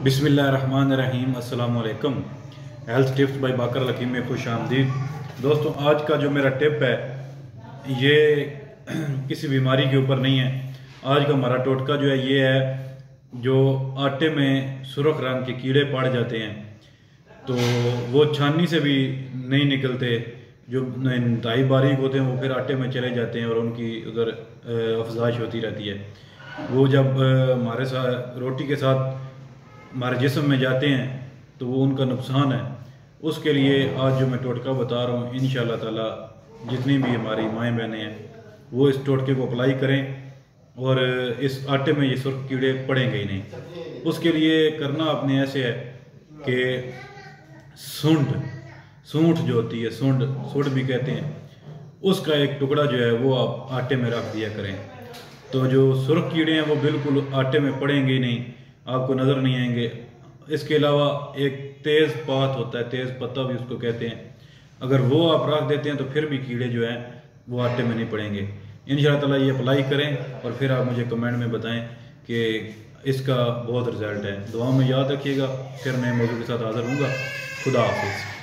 बिस्मिल्लाहिर्रहमानिर्रहीम। अस्सलाम वालेकुम। हेल्थ टिप्स बाय बाकर लकीम में खुश आमदीद। दोस्तों, आज का जो मेरा टिप है ये किसी बीमारी के ऊपर नहीं है। आज का हमारा टोटका जो है ये है, जो आटे में सुर्ख रंग के कीड़े पड़ जाते हैं तो वो छाननी से भी नहीं निकलते, जो इंतहाई बारीक होते हैं वो फिर आटे में चले जाते हैं और उनकी उधर अफजाइश होती रहती है। वो जब हमारे साथ रोटी के साथ हमारे जिस्म में जाते हैं तो वो उनका नुकसान है। उसके लिए आज जो मैं टोटका बता रहा हूँ, इंशाअल्लाह ताला जितनी भी हमारी माएँ बहनें हैं वो इस टोटके को अप्लाई करें और इस आटे में ये सुर्ख कीड़े पड़ेंगे ही नहीं। उसके लिए करना आपने ऐसे है कि सूंठ जो होती है, सूंठ भी कहते हैं, उसका एक टुकड़ा जो है वो आप आटे में रख दिया करें तो जो सुर्ख कीड़े हैं वो बिल्कुल आटे में पड़ेंगे ही नहीं, आपको नज़र नहीं आएंगे। इसके अलावा एक तेज़ पात होता है, तेज़ पत्ता भी उसको कहते हैं, अगर वो आप रख देते हैं तो फिर भी कीड़े जो हैं वो आटे में नहीं पड़ेंगे। इंशाअल्लाह ताला ये अप्लाई करें और फिर आप मुझे कमेंट में बताएं कि इसका बहुत रिजल्ट है। दुआ में याद रखिएगा। फिर मैं मौजूद के साथ हाज़िर हूँगा। खुदा हाफिज़।